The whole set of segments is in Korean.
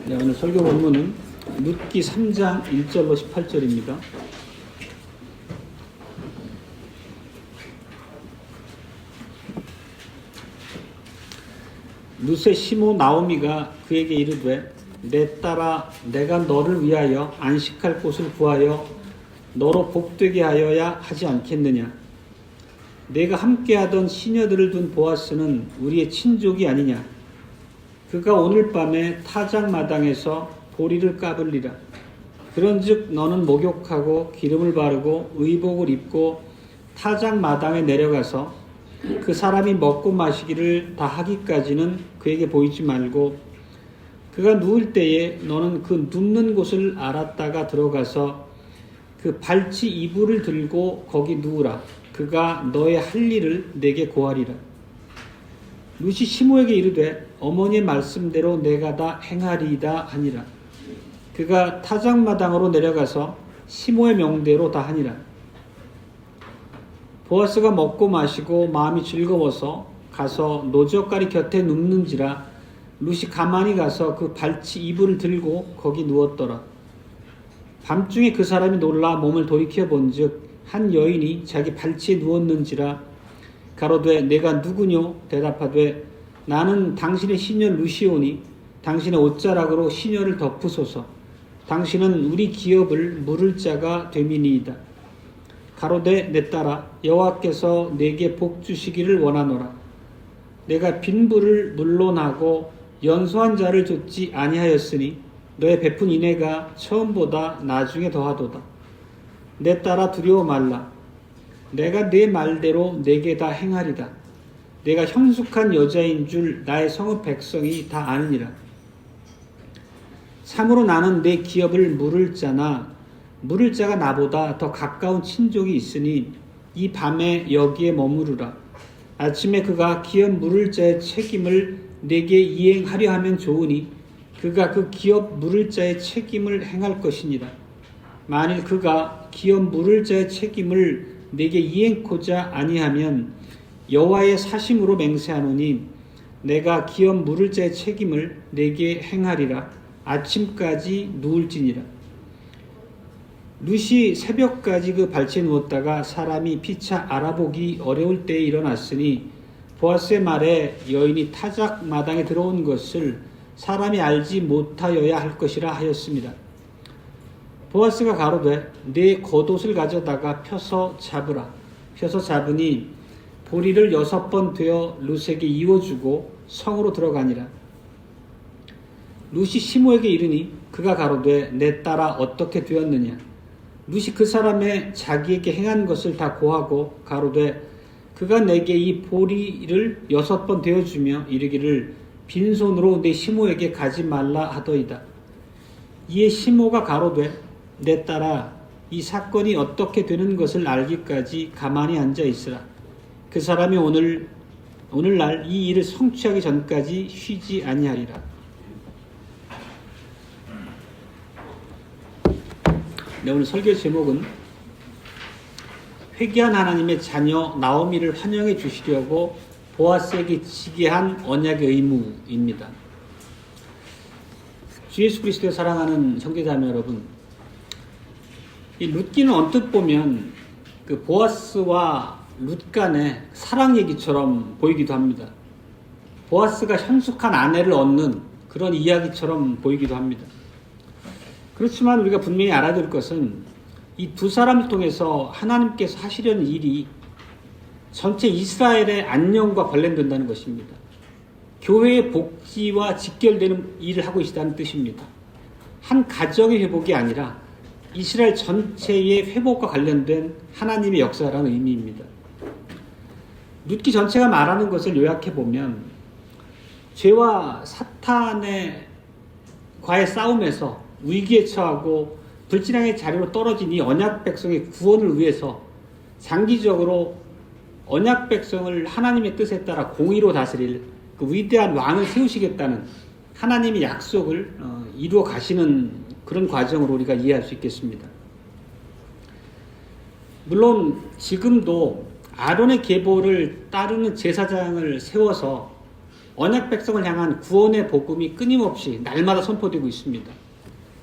네, 오늘 설교 본문은 룻기 3장 1절로 18절입니다. 룻의 시모 나오미가 그에게 이르되 내 딸아 내가 너를 위하여 안식할 곳을 구하여 너로 복되게 하여야 하지 않겠느냐. 내가 함께하던 시녀들을 둔 보아스는 우리의 친족이 아니냐. 그가 오늘 밤에 타작마당에서 보리를 까불리라. 그런즉 너는 목욕하고 기름을 바르고 의복을 입고 타작마당에 내려가서 그 사람이 먹고 마시기를 다 하기까지는 그에게 보이지 말고 그가 누울 때에 너는 그 눕는 곳을 알았다가 들어가서 그 발치 이불을 들고 거기 누우라. 그가 너의 할 일을 내게 고하리라. 룻이 시모에게 이르되 어머니의 말씀대로 내가 다 행하리이다 하니라. 그가 타작마당으로 내려가서 시모의 명대로 다 하니라. 보아스가 먹고 마시고 마음이 즐거워서 가서 노젓가리 곁에 눕는지라 룻이 가만히 가서 그 발치 이불을 들고 거기 누웠더라. 밤중에 그 사람이 놀라 몸을 돌이켜 본즉 한 여인이 자기 발치에 누웠는지라. 가로되 내가 누구뇨? 대답하되 나는 당신의 시녀 룻이오니 당신의 옷자락으로 시녀를 덮으소서. 당신은 우리 기업을 물을 자가 됨이니이다. 가로되 내 딸아 여호와께서 내게 복 주시기를 원하노라. 내가 빈부를 물론하고 연소한 자를 좇지 아니하였으니 너의 베푼 인애가 처음보다 나중에 더하도다. 내 딸아 두려워 말라. 내가 내 말대로 내게 다 행하리다. 내가 형숙한 여자인 줄 나의 성읍 백성이 다 아느니라. 참으로 나는 내 기업을 물을 자나 물을 자가 나보다 더 가까운 친족이 있으니 이 밤에 여기에 머무르라. 아침에 그가 기업 물을 자의 책임을 내게 이행하려 하면 좋으니 그가 그 기업 물을 자의 책임을 행할 것이니라. 만일 그가 기업 물을 자의 책임을 내게 이행코자 아니하면 여호와의 사심으로 맹세하노니 내가 기업 물을 자의 책임을 내게 행하리라. 아침까지 누울지니라. 룻이 새벽까지 그 발치에 누웠다가 사람이 피차 알아보기 어려울 때에 일어났으니 보아스의 말에 여인이 타작 마당에 들어온 것을 사람이 알지 못하여야 할 것이라 하였습니다. 보아스가 가로되 네 겉옷을 가져다가 펴서 잡으라. 펴서 잡으니 보리를 6번 되어 룻에게 이어주고 성으로 들어가니라. 룻이 시모에게 이르니 그가 가로되 내 딸아 어떻게 되었느냐. 룻이 그 사람의 자기에게 행한 것을 다 고하고 가로되 그가 내게 이 보리를 6번 되어주며 이르기를 빈손으로 내 시모에게 가지 말라 하더이다. 이에 시모가 가로되 내 딸아 이 사건이 어떻게 되는 것을 알기까지 가만히 앉아 있으라. 그 사람이 오늘날 이 일을 성취하기 전까지 쉬지 아니하리라. 네, 오늘 설교 제목은 회개한 하나님의 자녀 나오미를 환영해 주시려고 보아스에게 지게 한 언약의 의무입니다. 주 예수 그리스도의 사랑하는 형제자매 여러분, 이 룻기는 언뜻 보면 그 보아스와 룻 간의 사랑 얘기처럼 보이기도 합니다. 보아스가 현숙한 아내를 얻는 그런 이야기처럼 보이기도 합니다. 그렇지만 우리가 분명히 알아야 될 것은 이 두 사람을 통해서 하나님께서 하시려는 일이 전체 이스라엘의 안녕과 관련된다는 것입니다. 교회의 복지와 직결되는 일을 하고 있다는 뜻입니다. 한 가정의 회복이 아니라 이스라엘 전체의 회복과 관련된 하나님의 역사라는 의미입니다. 룻기 전체가 말하는 것을 요약해 보면 죄와 사탄의 과의 싸움에서 위기에 처하고 불신앙의 자리로 떨어진 이 언약 백성의 구원을 위해서 장기적으로 언약 백성을 하나님의 뜻에 따라 공의로 다스릴 그 위대한 왕을 세우시겠다는 하나님의 약속을 이루어 가시는 그런 과정으로 우리가 이해할 수 있겠습니다. 물론 지금도 아론의 계보를 따르는 제사장을 세워서 언약 백성을 향한 구원의 복음이 끊임없이 날마다 선포되고 있습니다.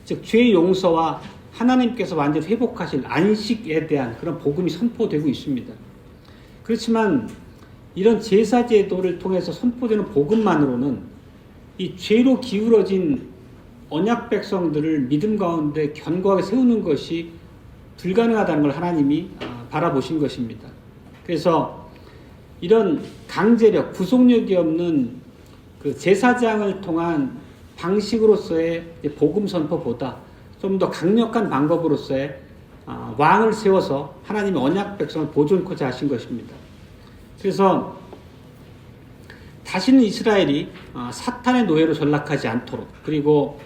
즉 죄의 용서와 하나님께서 완전히 회복하실 안식에 대한 그런 복음이 선포되고 있습니다. 그렇지만 이런 제사 제도를 통해서 선포되는 복음만으로는 이 죄로 기울어진 언약 백성들을 믿음 가운데 견고하게 세우는 것이 불가능하다는 걸 하나님이 바라보신 것입니다. 그래서 이런 강제력, 구속력이 없는 그 제사장을 통한 방식으로서의 복음 선포보다 좀 더 강력한 방법으로서의 왕을 세워서 하나님의 언약 백성을 보존코자 하신 것입니다. 그래서 다시는 이스라엘이 사탄의 노예로 전락하지 않도록, 그리고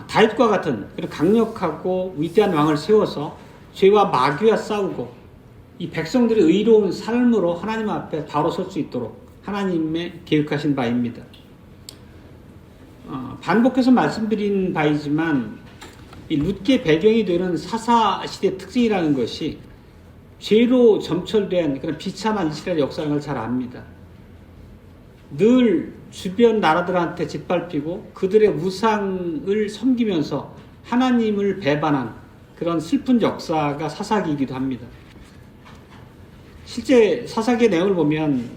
다윗과 같은 그런 강력하고 위대한 왕을 세워서 죄와 마귀와 싸우고 이 백성들의 의로운 삶으로 하나님 앞에 바로 설 수 있도록 하나님의 계획하신 바입니다. 반복해서 말씀드린 바이지만 이 룻기의 배경이 되는 사사시대 특징이라는 것이 죄로 점철된 그런 비참한 이스라엘 역사를 잘 압니다. 늘 주변 나라들한테 짓밟히고 그들의 우상을 섬기면서 하나님을 배반한 그런 슬픈 역사가 사사기이기도 합니다. 실제 사사기의 내용을 보면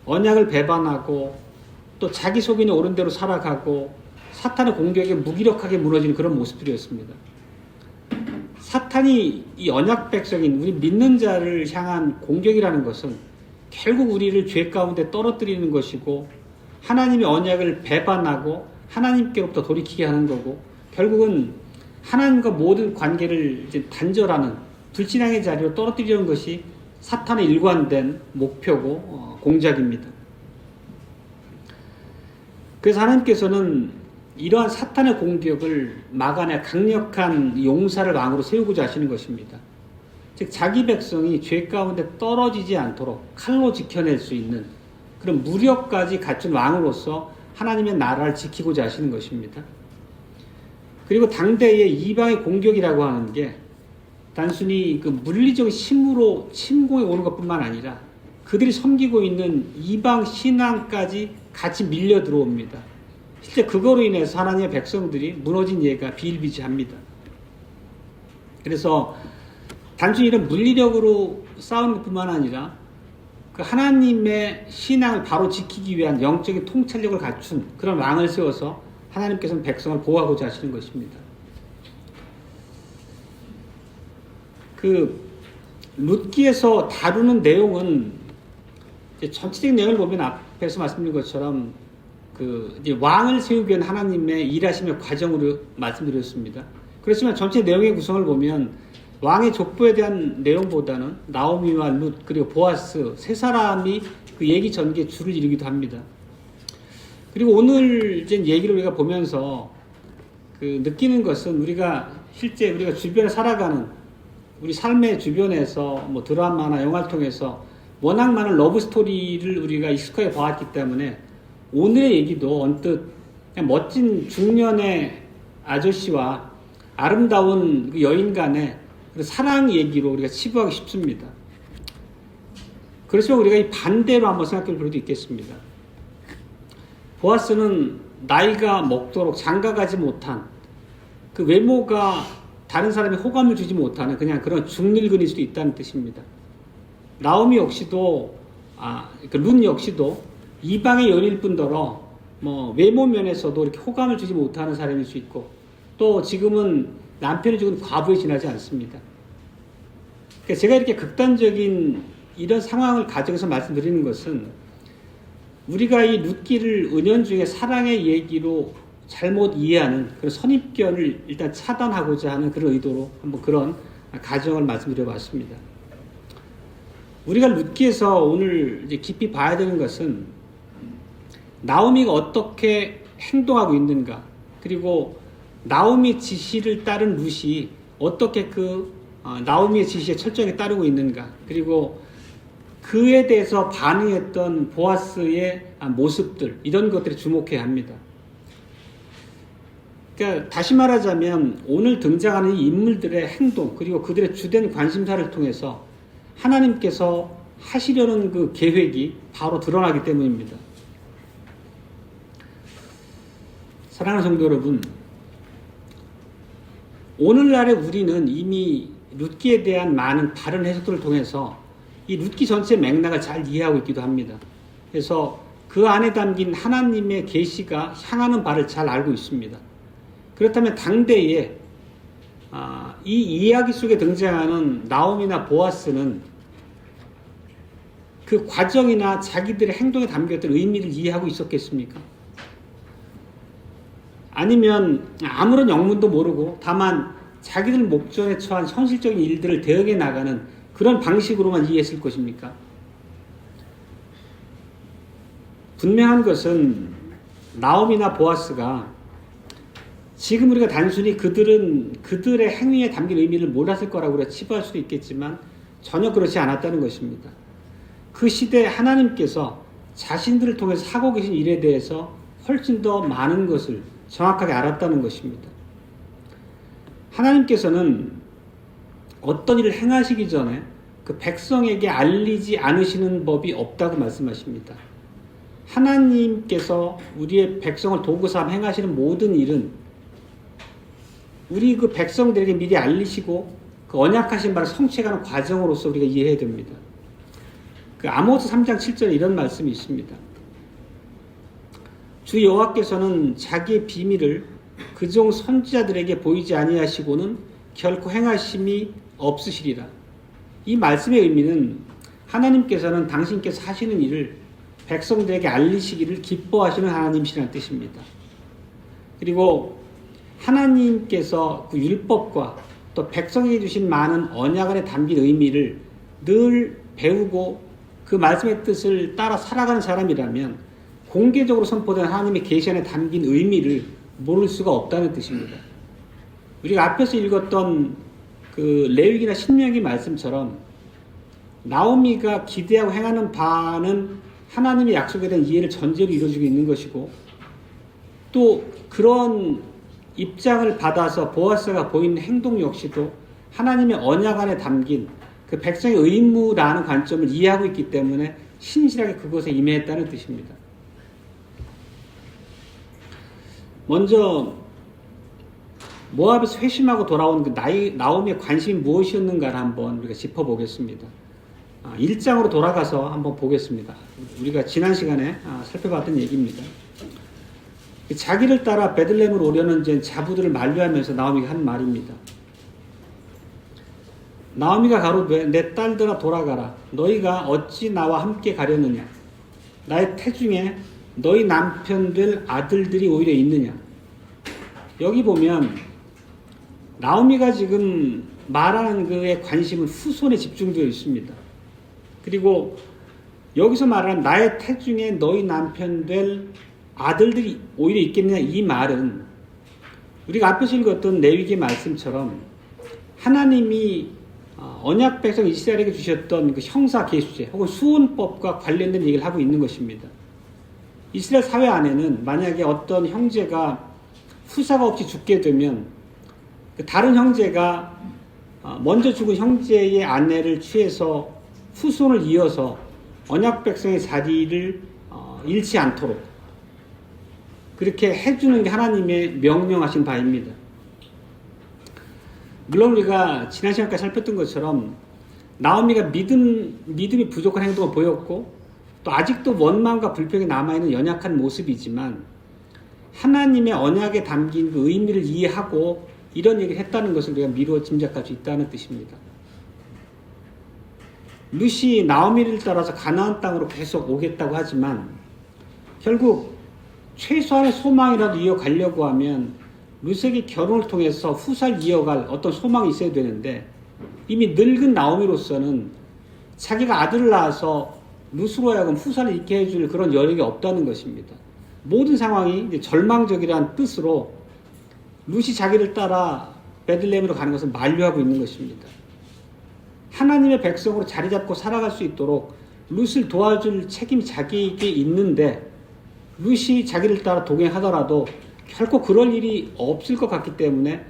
언약을 배반하고 또 자기 속인이 옳은 대로 살아가고 사탄의 공격에 무기력하게 무너지는 그런 모습들이었습니다. 사탄이 이 언약 백성인 우리 믿는 자를 향한 공격이라는 것은 결국 우리를 죄 가운데 떨어뜨리는 것이고 하나님의 언약을 배반하고 하나님께로부터 돌이키게 하는 거고 결국은 하나님과 모든 관계를 이제 단절하는 불신앙의 자리로 떨어뜨리는 것이 사탄의 일관된 목표고 공작입니다. 그래서 하나님께서는 이러한 사탄의 공격을 막아내 강력한 용사를 왕으로 세우고자 하시는 것입니다. 즉 자기 백성이 죄 가운데 떨어지지 않도록 칼로 지켜낼 수 있는 그런 무력까지 갖춘 왕으로서 하나님의 나라를 지키고자 하시는 것입니다. 그리고 당대의 이방의 공격이라고 하는 게 단순히 그 물리적 힘으로 침공해 오는 것뿐만 아니라 그들이 섬기고 있는 이방 신앙까지 같이 밀려 들어옵니다. 실제 그거로 인해서 하나님의 백성들이 무너진 예가 비일비재합니다. 그래서 단순히 이런 물리력으로 싸우는 것뿐만 아니라 그 하나님의 신앙을 바로 지키기 위한 영적인 통찰력을 갖춘 그런 왕을 세워서 하나님께서는 백성을 보호하고자 하시는 것입니다. 그 룻기에서 다루는 내용은 전체적인 내용을 보면 앞에서 말씀드린 것처럼 그 이제 왕을 세우기 위한 하나님의 일하심의 과정으로 말씀드렸습니다. 그렇지만 전체 내용의 구성을 보면 왕의 족보에 대한 내용보다는 나오미와 룻 그리고 보아스 세 사람이 그 얘기 전개에 줄을 이루기도 합니다. 그리고 오늘 이제 얘기를 우리가 보면서 그 느끼는 것은 실제 우리가 주변에 살아가는 우리 삶의 주변에서 뭐 드라마나 영화를 통해서 워낙 많은 러브 스토리를 우리가 익숙하게 봐왔기 때문에 오늘의 얘기도 언뜻 그냥 멋진 중년의 아저씨와 아름다운 그 여인 간의 사랑 얘기로 우리가 치부하기 쉽습니다. 그래서 우리가 이 반대로 한번 생각해 볼 필요도 있겠습니다. 보아스는 나이가 먹도록 장가가지 못한 그 외모가 다른 사람이 호감을 주지 못하는 그냥 그런 중늙은일 수도 있다는 뜻입니다. 나오미 역시도 룬 역시도 이방의 여인일 뿐더러 뭐 외모 면에서도 이렇게 호감을 주지 못하는 사람일 수 있고 또 지금은 남편이 죽은 과부에 지나지 않습니다. 그러니까 제가 이렇게 극단적인 이런 상황을 가정해서 말씀드리는 것은 우리가 이 룻기를 은연중에 사랑의 얘기로 잘못 이해하는 그런 선입견을 일단 차단하고자 하는 그런 의도로 한번 그런 가정을 말씀드려 봤습니다. 우리가 룻기에서 오늘 이제 깊이 봐야 되는 것은 나오미가 어떻게 행동하고 있는가, 그리고 나오미의 지시를 따른 룻이 어떻게 나오미의 지시에 철저하게 따르고 있는가, 그리고 그에 대해서 반응했던 보아스의 모습들, 이런 것들에 주목해야 합니다. 그러니까 다시 말하자면 오늘 등장하는 이 인물들의 행동, 그리고 그들의 주된 관심사를 통해서 하나님께서 하시려는 그 계획이 바로 드러나기 때문입니다. 사랑하는 성도 여러분, 오늘날의 우리는 이미 룻기에 대한 많은 다른 해석들을 통해서 이 룻기 전체 맥락을 잘 이해하고 있기도 합니다. 그래서 그 안에 담긴 하나님의 계시가 향하는 바를 잘 알고 있습니다. 그렇다면 당대에 이 이야기 속에 등장하는 나옴이나 보아스는 그 과정이나 자기들의 행동에 담겼던 의미를 이해하고 있었겠습니까? 아니면 아무런 영문도 모르고 다만 자기들 목전에 처한 현실적인 일들을 대응해 나가는 그런 방식으로만 이해했을 것입니까? 분명한 것은 나옴이나 보아스가 지금 우리가 단순히 그들의 행위에 담긴 의미를 몰랐을 거라고 우리가 치부할 수도 있겠지만 전혀 그렇지 않았다는 것입니다. 그 시대에 하나님께서 자신들을 통해서 하고 계신 일에 대해서 훨씬 더 많은 것을 정확하게 알았다는 것입니다. 하나님께서는 어떤 일을 행하시기 전에 그 백성에게 알리지 않으시는 법이 없다고 말씀하십니다. 하나님께서 우리의 백성을 도구삼아 행하시는 모든 일은 우리 그 백성들에게 미리 알리시고 그 언약하신 바를 성취해가는 과정으로서 우리가 이해해야 됩니다. 그 아모스 3장 7절에 이런 말씀이 있습니다. 주 여호와께서는 자기의 비밀을 그종 선지자들에게 보이지 아니하시고는 결코 행하심이 없으시리라. 이 말씀의 의미는 하나님께서는 당신께서 하시는 일을 백성들에게 알리시기를 기뻐하시는 하나님이시라는 뜻입니다. 그리고 하나님께서 그 율법과 또 백성에게 주신 많은 언약 안에 담긴 의미를 늘 배우고 그 말씀의 뜻을 따라 살아가는 사람이라면 공개적으로 선포된 하나님의 계시 안에 담긴 의미를 모를 수가 없다는 뜻입니다. 우리가 앞에서 읽었던 그 레위기나 신명기 말씀처럼 나오미가 기대하고 행하는 바는 하나님의 약속에 대한 이해를 전제로 이루어지고 있는 것이고 또 그런 입장을 받아서 보아스가 보이는 행동 역시도 하나님의 언약 안에 담긴 그 백성의 의무라는 관점을 이해하고 있기 때문에 신실하게 그것에 임했다는 뜻입니다. 먼저 모압에서 회심하고 돌아온 그 나오미의 관심이 무엇이었는가를 한번 우리가 짚어보겠습니다. 1장으로 돌아가서 한번 보겠습니다. 우리가 지난 시간에 살펴봤던 얘기입니다. 자기를 따라 베들레헴으로 오려는 자부들을 만류하면서 나오미가 한 말입니다. 나오미가 가로되 내 딸들아 돌아가라. 너희가 어찌 나와 함께 가려느냐. 나의 태중에 너희 남편 될 아들들이 오히려 있느냐. 여기 보면 나오미가 지금 말하는 그의 관심은 후손에 집중되어 있습니다. 그리고 여기서 말하는 나의 태중에 너희 남편 될 아들들이 오히려 있겠느냐 이 말은 우리가 앞에서 읽었던 레위기의 말씀처럼 하나님이 언약 백성 이스라엘에게 주셨던 그 형사 계수제 혹은 수혼법과 관련된 얘기를 하고 있는 것입니다. 이스라엘 사회 안에는 만약에 어떤 형제가 후사가 없이 죽게 되면 그 다른 형제가 먼저 죽은 형제의 아내를 취해서 후손을 이어서 언약 백성의 자리를 잃지 않도록 그렇게 해주는 게 하나님의 명령하신 바입니다. 물론 우리가 지난 시간까지 살폈던 것처럼 나오미가 믿음이 부족한 행동을 보였고 또 아직도 원망과 불평이 남아있는 연약한 모습이지만 하나님의 언약에 담긴 그 의미를 이해하고 이런 얘기를 했다는 것을 우리가 미루어 짐작할 수 있다는 뜻입니다. 룻이 나오미를 따라서 가나안 땅으로 계속 오겠다고 하지만 결국 최소한의 소망이라도 이어가려고 하면 룻에게 결혼을 통해서 후사를 이어갈 어떤 소망이 있어야 되는데 이미 늙은 나오미로서는 자기가 아들을 낳아서 룻으로 하여금 후사를 있게 해줄 그런 여력이 없다는 것입니다. 모든 상황이 이제 절망적이라는 뜻으로 룻이 자기를 따라 베들레헴으로 가는 것을 만류하고 있는 것입니다. 하나님의 백성으로 자리 잡고 살아갈 수 있도록 룻을 도와줄 책임이 자기에게 있는데 룻이 자기를 따라 동행하더라도 결코 그럴 일이 없을 것 같기 때문에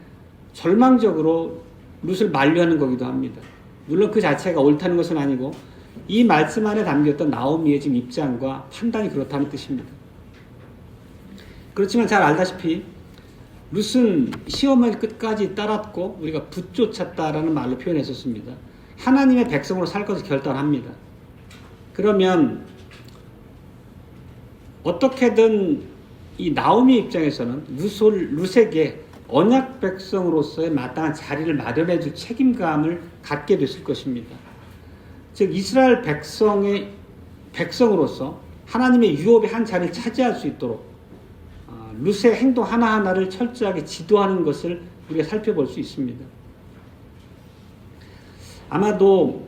절망적으로 룻을 만류하는 거기도 합니다. 물론 그 자체가 옳다는 것은 아니고 이 말씀 안에 담겼던 나오미의 지금 입장과 판단이 그렇다는 뜻입니다. 그렇지만 잘 알다시피 룻은 시어머니 끝까지 따랐고 우리가 붙쫓았다라는 말로 표현했었습니다. 하나님의 백성으로 살 것을 결단합니다. 그러면 어떻게든 이 나오미 입장에서는 룻에게 언약 백성으로서의 마땅한 자리를 마련해 줄 책임감을 갖게 됐을 것입니다. 즉 이스라엘 백성으로서 하나님의 유업의 한 자리를 차지할 수 있도록 룻의 행동 하나하나를 철저하게 지도하는 것을 우리가 살펴볼 수 있습니다. 아마도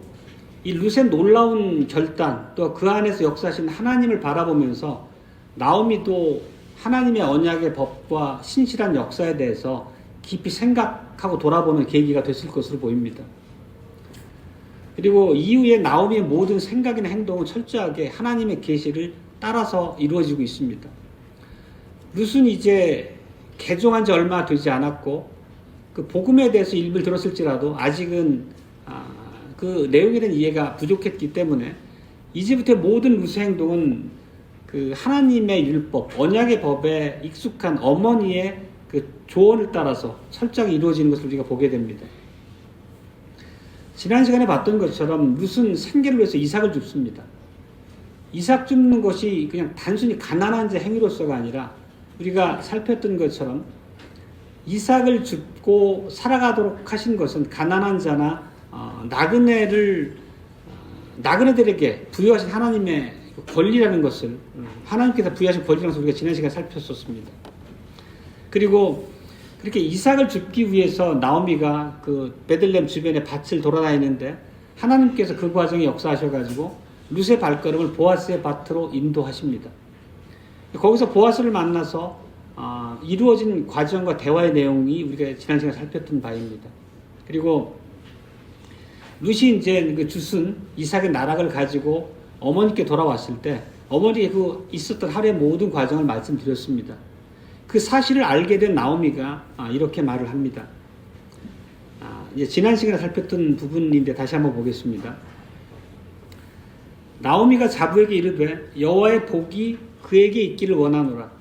이 룻의 놀라운 결단, 또 그 안에서 역사하신 하나님을 바라보면서 나오미도 하나님의 언약의 법과 신실한 역사에 대해서 깊이 생각하고 돌아보는 계기가 됐을 것으로 보입니다. 그리고 이후에 나오미의 모든 생각이나 행동은 철저하게 하나님의 계시를 따라서 이루어지고 있습니다. 룻은 이제 개종한 지 얼마 되지 않았고 그 복음에 대해서 일부를 들었을지라도 아직은 그 내용에 대한 이해가 부족했기 때문에 이제부터 모든 룻의 행동은 그 하나님의 율법, 언약의 법에 익숙한 어머니의 그 조언을 따라서 철저하게 이루어지는 것을 우리가 보게 됩니다. 지난 시간에 봤던 것처럼 룻은 생계를 위해서 이삭을 줍습니다. 이삭 줍는 것이 그냥 단순히 가난한 자 행위로서가 아니라 우리가 살폈던 것처럼 이삭을 줍고 살아가도록 하신 것은 가난한 자나 나그네들에게 부여하신 하나님의 권리라는 것을 하나님께서 부여하신 권리라는 것을 우리가 지난 시간에 살폈었습니다. 그리고 그렇게 이삭을 줍기 위해서 나오미가 그 베들레헴 주변에 밭을 돌아다니는데 하나님께서 그 과정에 역사하셔가지고 룻의 발걸음을 보아스의 밭으로 인도하십니다. 거기서 보아스를 만나서 이루어진 과정과 대화의 내용이 우리가 지난 시간에 살폈던 바입니다. 그리고 룻이 이제 그 줍은 이삭의 나락을 가지고 어머니께 돌아왔을 때 어머니의 그 있었던 하루의 모든 과정을 말씀드렸습니다. 그 사실을 알게 된 나오미가 이렇게 말을 합니다. 이제 지난 시간에 살폈던 부분인데 다시 한번 보겠습니다. 나오미가 자부에게 이르되 여호와의 복이 그에게 있기를 원하노라.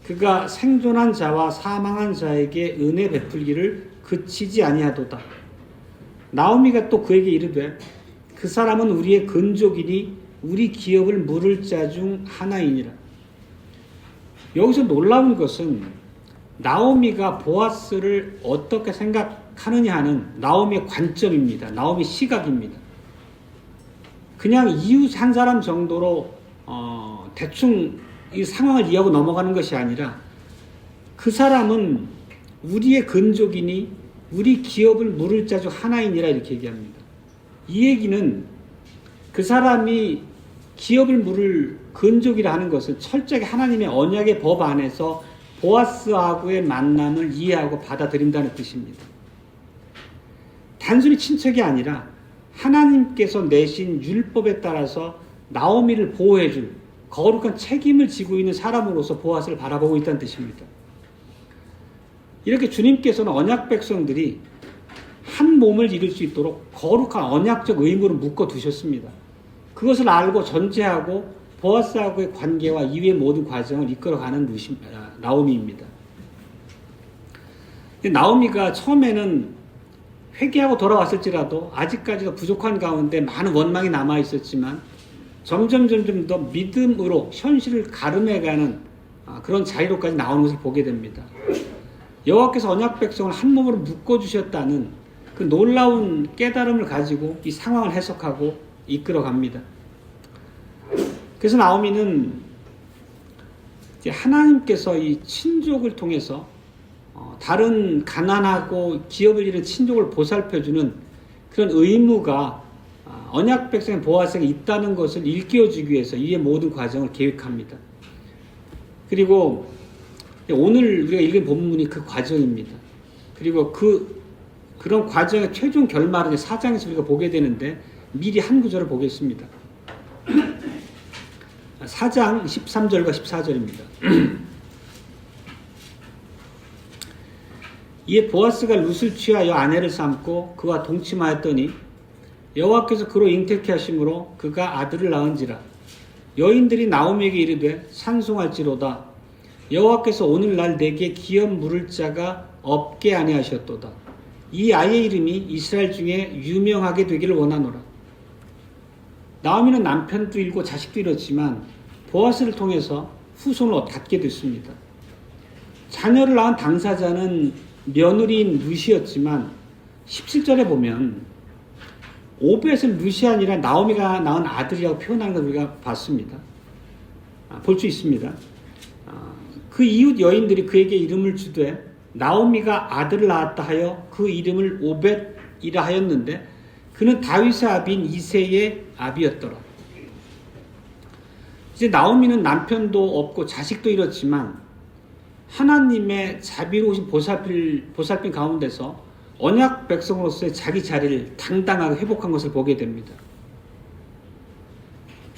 그가 생존한 자와 사망한 자에게 은혜 베풀기를 그치지 아니하도다. 나오미가 또 그에게 이르되 그 사람은 우리의 근족이니 우리 기업을 물을 자 중 하나이니라. 여기서 놀라운 것은 나오미가 보아스를 어떻게 생각하느냐 하는 나오미의 관점입니다. 나오미의 시각입니다. 그냥 이웃 한 사람 정도로 대충 이 상황을 이해하고 넘어가는 것이 아니라 그 사람은 우리의 근족이니 우리 기업을 물을 자 중 하나이니라 이렇게 얘기합니다. 이 얘기는 그 사람이 기업을 물을 근족이라 하는 것은 철저하게 하나님의 언약의 법 안에서 보아스하고의 만남을 이해하고 받아들인다는 뜻입니다. 단순히 친척이 아니라 하나님께서 내신 율법에 따라서 나오미를 보호해줄 거룩한 책임을 지고 있는 사람으로서 보아스를 바라보고 있다는 뜻입니다. 이렇게 주님께서는 언약 백성들이 한 몸을 이룰 수 있도록 거룩한 언약적 의무를 묶어두셨습니다. 그것을 알고 전제하고 보아스하고의 관계와 이후의 모든 과정을 이끌어가는 나오미입니다. 나오미가 처음에는 회개하고 돌아왔을지라도 아직까지도 부족한 가운데 많은 원망이 남아있었지만 점점 더 믿음으로 현실을 가름해가는 그런 자리로까지 나오는 것을 보게 됩니다. 여호와께서 언약 백성을 한 몸으로 묶어주셨다는 그 놀라운 깨달음을 가지고 이 상황을 해석하고 이끌어갑니다. 그래서 나오미는 이제 하나님께서 이 친족을 통해서 다른 가난하고 기업을 잃은 친족을 보살펴주는 그런 의무가 언약 백성의 보아스에게 있다는 것을 일깨워주기 위해서 이의 모든 과정을 계획합니다. 그리고 오늘 우리가 읽은 본문이 그 과정입니다. 그리고 그런 과정의 최종 결말은 4장에서 우리가 보게 되는데 미리 한 구절을 보겠습니다. 4장 13절과 14절입니다. 이에 보아스가 룻을 취하여 아내를 삼고 그와 동침하였더니 여호와께서 그로 잉태케 하심으로 그가 아들을 낳은지라. 여인들이 나오미에게 이르되 찬송할지로다. 여호와께서 오늘날 내게 기업 물을 자가 없게 아니하셨도다. 이 아이의 이름이 이스라엘 중에 유명하게 되기를 원하노라. 나오미는 남편도 잃고 자식도 잃었지만 보아스를 통해서 후손을 갖게 됐습니다. 자녀를 낳은 당사자는 며느리인 루시였지만 17절에 보면 오벳은 루시 아니라 나오미가 낳은 아들이라고 표현하는 걸 우리가 봤습니다. 볼 수 있습니다. 그 이웃 여인들이 그에게 이름을 주되 나오미가 아들을 낳았다 하여 그 이름을 오벳이라 하였는데 그는 다윗의 아비인 이새의 아비였더라. 이제 나오미는 남편도 없고 자식도 잃었지만 하나님의 자비로우신 보살핌 가운데서 언약 백성으로서의 자기 자리를 당당하게 회복한 것을 보게 됩니다.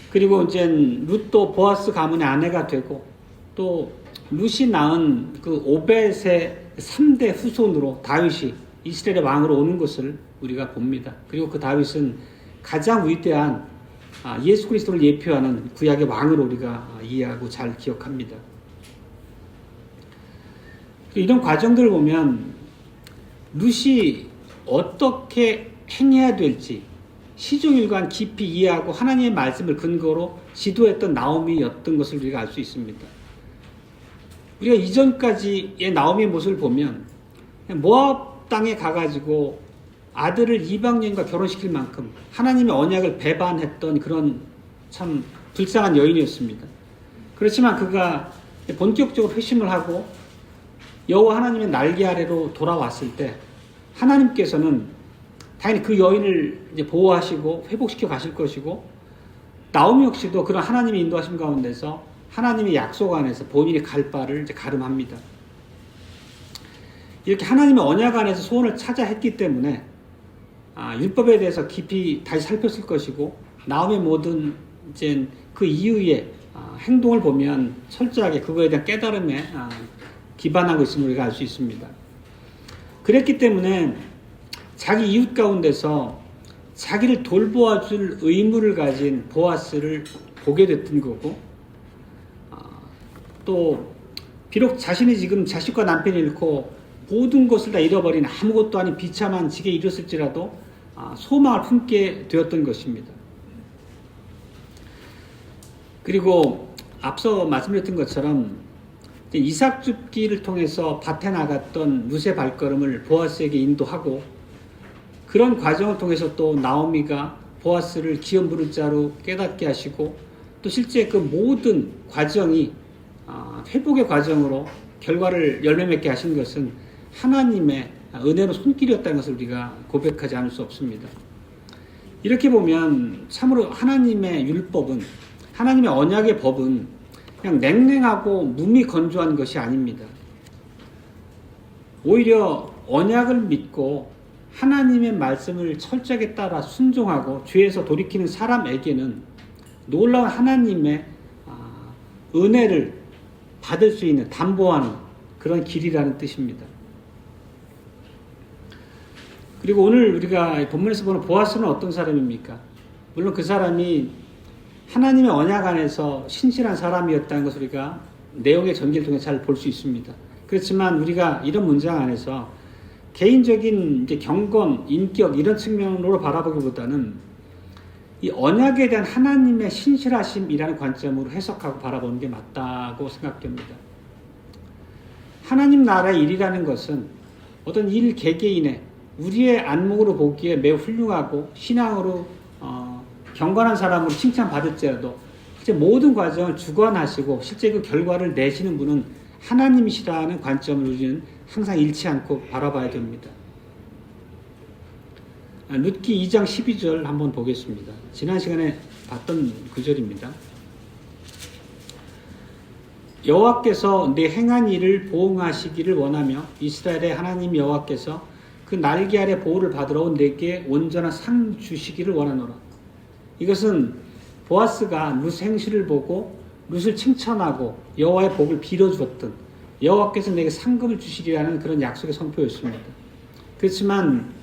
그리고 이제 룻도 보아스 가문의 아내가 되고 또 룻이 낳은 그 오벳의 3대 후손으로 다윗이 이스라엘의 왕으로 오는 것을 우리가 봅니다. 그리고 그 다윗은 가장 위대한 예수 그리스도를 예표하는 구약의 왕으로 우리가 이해하고 잘 기억합니다. 이런 과정들을 보면 룻이 어떻게 행해야 될지 시종일관 깊이 이해하고 하나님의 말씀을 근거로 지도했던 나오미였던 것을 우리가 알 수 있습니다. 우리가 이전까지의 나오미의 모습을 보면 모압 땅에 가가지고 아들을 이방 여인과 결혼시킬 만큼 하나님의 언약을 배반했던 그런 참 불쌍한 여인이었습니다. 그렇지만 그가 본격적으로 회심을 하고 여호와 하나님의 날개 아래로 돌아왔을 때 하나님께서는 당연히 그 여인을 이제 보호하시고 회복시켜 가실 것이고 나오미 역시도 그런 하나님의 인도하심 가운데서 하나님의 약속 안에서 본인이 갈 바를 이제 가름합니다. 이렇게 하나님의 언약 안에서 소원을 찾아 했기 때문에 율법에 대해서 깊이 다시 살폈을 것이고 나오미의 모든 이제 그 이후의 행동을 보면 철저하게 그거에 대한 깨달음에 기반하고 있음을 우리가 알 수 있습니다. 그랬기 때문에 자기 이웃 가운데서 자기를 돌보아 줄 의무를 가진 보아스를 보게 됐던 거고 또 비록 자신이 지금 자식과 남편을 잃고 모든 것을 다 잃어버린 아무것도 아닌 비참한 직에 이르렀을지라도 소망을 품게 되었던 것입니다. 그리고 앞서 말씀드렸던 것처럼 이삭 줍기를 통해서 밭에 나갔던 룻의 발걸음을 보아스에게 인도하고 그런 과정을 통해서 또 나오미가 보아스를 기업 물을 자로 깨닫게 하시고 또 실제 그 모든 과정이 회복의 과정으로 결과를 열매 맺게 하신 것은 하나님의 은혜로 손길이었다는 것을 우리가 고백하지 않을 수 없습니다. 이렇게 보면 참으로 하나님의 율법은 하나님의 언약의 법은 그냥 냉랭하고 몸이 건조한 것이 아닙니다. 오히려 언약을 믿고 하나님의 말씀을 철저하게 따라 순종하고 죄에서 돌이키는 사람에게는 놀라운 하나님의 은혜를 받을 수 있는 담보하는 그런 길이라는 뜻입니다. 그리고 오늘 우리가 본문에서 보는 보아스는 어떤 사람입니까? 물론 그 사람이 하나님의 언약 안에서 신실한 사람이었다는 것을 우리가 내용의 전개를 통해 잘 볼 수 있습니다. 그렇지만 우리가 이런 문장 안에서 개인적인 이제 경건, 인격 이런 측면으로 바라보기보다는 이 언약에 대한 하나님의 신실하심이라는 관점으로 해석하고 바라보는 게 맞다고 생각됩니다. 하나님 나라의 일이라는 것은 어떤 일 개개인의 우리의 안목으로 보기에 매우 훌륭하고 신앙으로 경건한 사람으로 칭찬받을지라도 실제 모든 과정을 주관하시고 실제 그 결과를 내시는 분은 하나님이시라는 관점을 우리는 항상 잃지 않고 바라봐야 됩니다. 룻기 2장 12절 한번 보겠습니다. 지난 시간에 봤던 구절입니다. 여호와께서 내 행한 일을 보응하시기를 원하며 이스라엘의 하나님 여호와께서 그 날개 아래 보호를 받으러 온 내게 온전한 상 주시기를 원하노라. 이것은 보아스가 룻 행실을 보고 룻을 칭찬하고 여호와의 복을 빌어주었던 여호와께서 내게 상급을 주시리라는 그런 약속의 선포였습니다. 그렇지만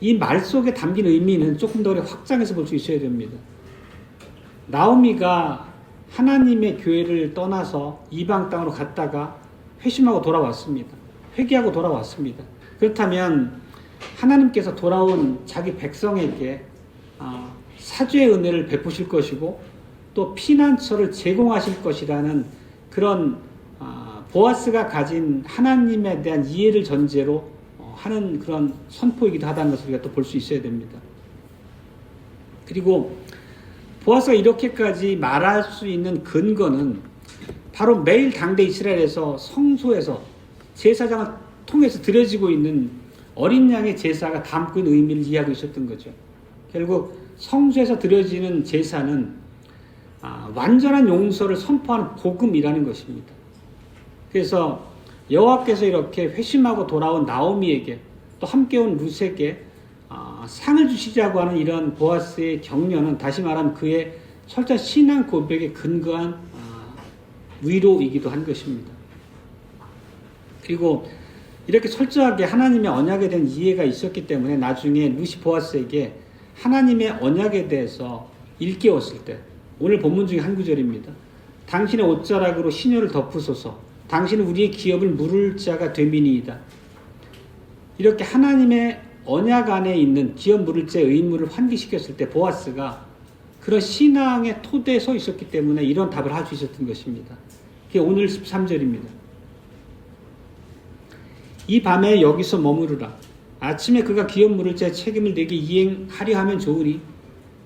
이 말 속에 담긴 의미는 조금 더 확장해서 볼 수 있어야 됩니다. 나오미가 하나님의 교회를 떠나서 이방 땅으로 갔다가 회심하고 돌아왔습니다. 회개하고 돌아왔습니다. 그렇다면 하나님께서 돌아온 자기 백성에게 사죄의 은혜를 베푸실 것이고 또 피난처를 제공하실 것이라는 그런 보아스가 가진 하나님에 대한 이해를 전제로 하는 그런 선포이기도 하다는 것을 우리가 또 볼 수 있어야 됩니다. 그리고 보아스가 이렇게까지 말할 수 있는 근거는 바로 매일 당대 이스라엘에서 성소에서 제사장을 통해서 드려지고 있는 어린 양의 제사가 담고 있는 의미를 이해하고 있었던 거죠. 결국 성소에서 드려지는 제사는 완전한 용서를 선포하는 복음이라는 것입니다. 그래서 여호와께서 이렇게 회심하고 돌아온 나오미에게 또 함께 온 룻에게 상을 주시자고 하는 이런 보아스의 격려는 다시 말하면 그의 철저한 신앙 고백에 근거한 위로이기도 한 것입니다. 그리고 이렇게 철저하게 하나님의 언약에 대한 이해가 있었기 때문에 나중에 룻이 보아스에게 하나님의 언약에 대해서 일깨웠을 때 오늘 본문 중에 한 구절입니다. 당신의 옷자락으로 시녀를 덮으소서 당신은 우리의 기업을 물을 자가 됨이니이다. 이렇게 하나님의 언약 안에 있는 기업 물을 자의 의무를 환기시켰을 때 보아스가 그런 신앙의 토대에 서 있었기 때문에 이런 답을 할 수 있었던 것입니다. 그게 오늘 13절입니다. 이 밤에 여기서 머무르라. 아침에 그가 기업 물을 자의 책임을 내게 이행하려 하면 좋으니